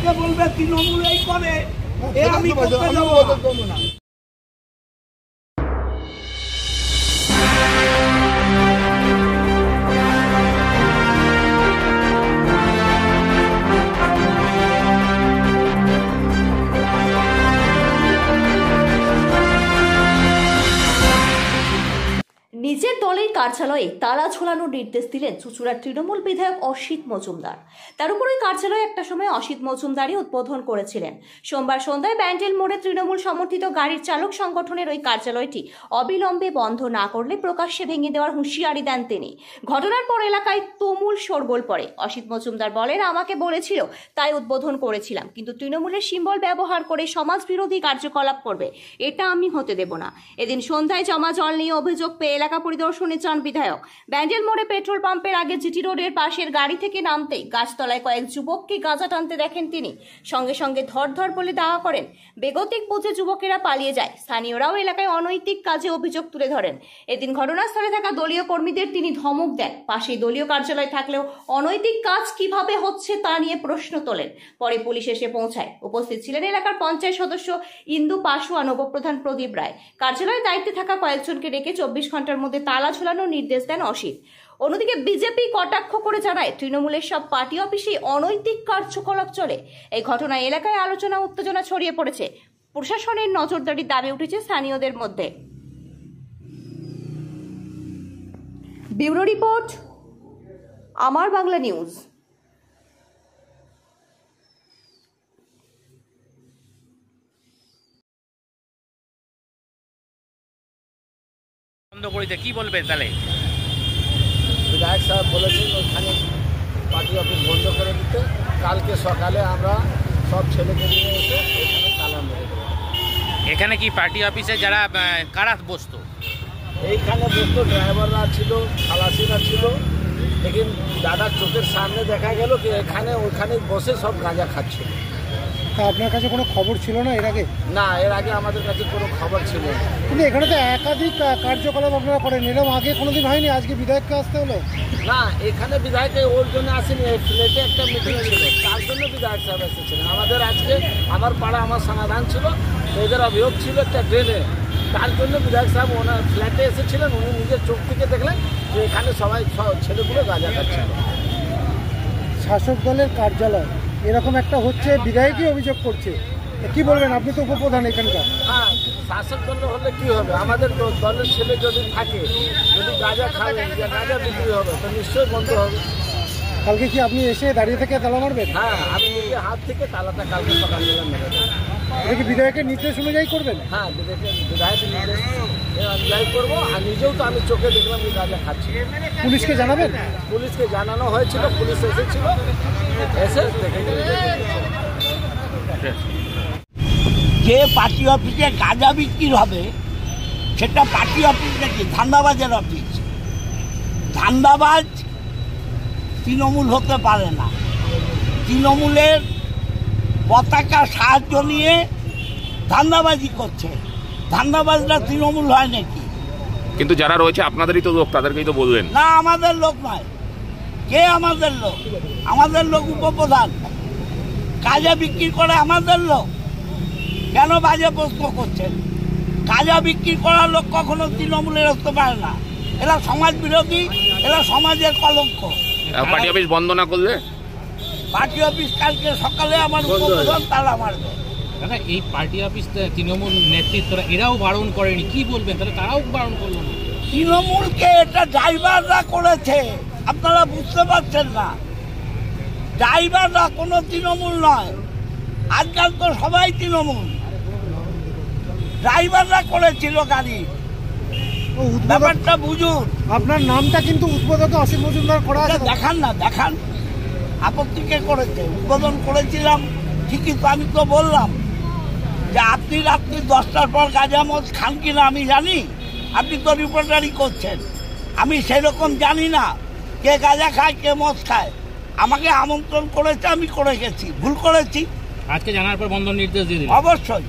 লোকে বলবে তৃণমূলেই করে, আমি করতে দেবো না। নিজের দলের কার্যালয়ে তালা ঝোলানোর নির্দেশ দিলেন চুঁচুড়ার তৃণমূল বিধায়ক অসিত মজুমদার। তার উপর ওই কার্যালয়ে একটা সময় অসিত মজুমদারই উদ্বোধন করেছিলেন। সোমবার সন্ধ্যায় ব্যান্ডেল মোড়ে তৃণমূল সমর্থিত গাড়ির চালক সংগঠনের ওই কার্যালয়টি অবিলম্বে বন্ধ না করলে প্রকাশ্যে ভেঙে দেওয়ার হুঁশিয়ারি দেন তিনি। ঘটনার পর এলাকায় তুমুল শোরগোল পড়ে। অসিত মজুমদার বলেন, আমাকে বলেছিল তাই উদ্বোধন করেছিলাম, কিন্তু তৃণমূলের সিম্বল ব্যবহার করে সমাজ বিরোধী কার্যকলাপ করবে, এটা আমি হতে দেব না। এদিন সন্ধ্যায় জমা জল নিয়ে অভিযোগ পেয়ে এলাকা পরিদর্শনে যান বিধায়ক। ব্যান্ডেল মোড়ে পেট্রোল পাম্পের আগে জিটি রোডের পাশের গাড়ি থেকে নামতেই গাছতলায় কয়েক যুবককে গাঁজা টানতে দেখেন তিনি। সঙ্গে সঙ্গে ধর বলে দাওয়া করেন। বেগতিক বুঝে যুবকেরা পালিয়ে যায়। স্থানীয়রাও এলাকায় অনৈতিক কাজে অভিযোগ তুলে ধরেন। এদিন ঘটনাস্থলে থাকা দলীয় কর্মীদের তিনি ধমক দেন। পাশেই দলীয় কার্যালয় থাকলেও অনৈতিক কাজ কিভাবে হচ্ছে তা নিয়ে প্রশ্ন তোলেন। পরে পুলিশ এসে পৌঁছায়। উপস্থিত ছিলেন এলাকার পঞ্চায়েত সদস্য ইন্দু পাশুয়ান, উপপ্রধান প্রদীপ রায়। কার্যালয়ের দায়িত্বে থাকা কয়েকজনকে ডেকে 24 ঘন্টার মধ্যে তালা ঝোলানোর নির্দেশ দেন অসিত। অন্যদিকে বিজেপি কটাক্ষ করে জানায়, তৃণমূলের সব পার্টি অফিসে অনৈতিক কার্যকলাপ চলে। এই ঘটনায় এলাকায় আলোচনা উত্তেজনা ছড়িয়ে পড়েছে। প্রশাসনের নজরদারির দাবি উঠেছে স্থানীয়দের মধ্যে। ব্যুরো রিপোর্ট, আমার বাংলা নিউজ। বন্ধ করেছে, কি বলবেন তাহলে? বিধায়ক সাহেব বলেছেন ওখানে পার্টি অফিস বন্ধ করে দিতে। কালকে সকালে আমরা সব ছেলেকে নিয়ে এসে এখানে তালা মেরে দেবো। এখানে কি পার্টি অফিসে যারা কারা বসতো? এইখানে বসতো ড্রাইভাররা ছিল, খালাসিরা ছিল। লেকিন দাদার চোখের সামনে দেখা গেল যে এখানে ওখানে বসে সব গাঁজা খাচ্ছিল। তা আপনার কাছে কোনো খবর ছিল না এর আগে? না, এর আগে আমাদের কাছে কোনো খবর ছিল না। কিন্তু এখানে তো একাধিক কার্যকলাপ আপনারা করেন, এরকম আগে কোনোদিন হয়নি, আজকে বিধায়ককে আসতে হলো? না, এখানে বিধায়ক ওর জন্য আসেনি, এই ফ্ল্যাটে একটা মিটিং ছিল, তার জন্য বিধায়ক সাহেব এসেছিলেন। আমাদের আজকে আমার পাড়া আমার সমাধান ছিল, এদের অভিযোগ ছিল একটা ড্রেনে, তার জন্য বিধায়ক সাহেব ওনার ফ্ল্যাটে এসেছিলেন। উনি নিজের চোখ থেকে দেখলেন যে এখানে সবাই ছেলেগুলো গাঁজা খাচ্ছিল। শাসক দলের কার্যালয় এরকম একটা হচ্ছে, বিধায়কই অভিযোগ করছে, কি বলবেন? আপনি তো উপপ্রধান এখানকার। হ্যাঁ, শাসক দল হলে কি হবে? আমাদের দলের ছেলে যদি থাকে, যদি গাঁজা খাবে, গাঁজা বিক্রি হবে, তো নিশ্চয়ই বন্ধ হবে। কালকে কি আপনি এসে দাঁড়িয়ে থেকে তালা মারবেন? হ্যাঁ, আমি নিজে হাত থেকে তালাটা কালকে সকালবেলা মেরে দেবো। এটা কি বিধায়কের নির্দেশ অনুযায়ী করবেন? হ্যাঁ, বিধায়কের নির্দেশ অনুযায়ী করবো। আর নিজেও তো আমি চোখে দেখলাম যে গাঁজা খাচ্ছি। পুলিশকে জানাবেন? পুলিশকে জানানো হয়েছিল, পুলিশ এসেছিল, এসে দেখে যে পার্টি অফিসে গাঁজা বিক্রি হবে সেটা পার্টি অফিস নাকি ধান্দাবাজের অফিস? ধান্দাবাজ তৃণমূল হতে পারে না। তৃণমূলের পতাকা সাহায্য নিয়ে ধান্দাবাজি করছে। ধান্দাবাজরা তৃণমূল হয় নাকি? কিন্তু যারা রয়েছে আপনাদেরই তো লোক, তাদেরকেই তো বললেন। না, আমাদের লোক নয়। কে আমাদের লোক? আমাদের লোক উপপ্রধান। গাঁজা বিক্রি করে আমাদের লোক। কেন বাজে প্রশ্ন করছেন? গাঁজা বিক্রি করার লোক কখনো তৃণমূলের হতে পারে না। এরা সমাজ বিরোধী, এরা সমাজের কলঙ্ক। পার্টি অফিস বন্ধ না করলে? পার্টি অফিস কালকে সকালে আমার উপপ্রধান তালা মারবে। দাদা, এই পার্টি অফিস তৃণমূল নেতৃত্বরা এরাও বারণ করেনি, কি বলবেন তাহলে? তারাও বারণ করলো না। তৃণমূলকে এটা ড্রাইভাররা করেছে, আপনারা বুঝতে পারছেন না। ড্রাইভাররা কোনো তৃণমূল নয়। আজকাল তো সবাই তৃণমূল। ড্রাইভাররা করেছিল গাড়ি, ব্যাপারটা বুঝুন। আপনার নামটা কিন্তু উদ্বোধকে অসিত মজুমদার করা আছে। দেখান না, দেখান। আপত্তি কে করেছে? উদ্বোধন করেছিলাম ঠিকই তো। আমি তো বললাম যে আপনি রাত্রি 10টার পর গাঁজা মদ খান কিনা আমি জানি। আপনি তো রিপোর্টারি করছেন। আমি সেরকম জানি না কে গাঁজা খায়, কে মদ খায়। আমাকে আমন্ত্রণ করেছে, আমি করে গেছি। ভুল করেছি। আজকে জানার পর বন্ধ নির্দেশ দিয়ে দিলেন? অবশ্যই।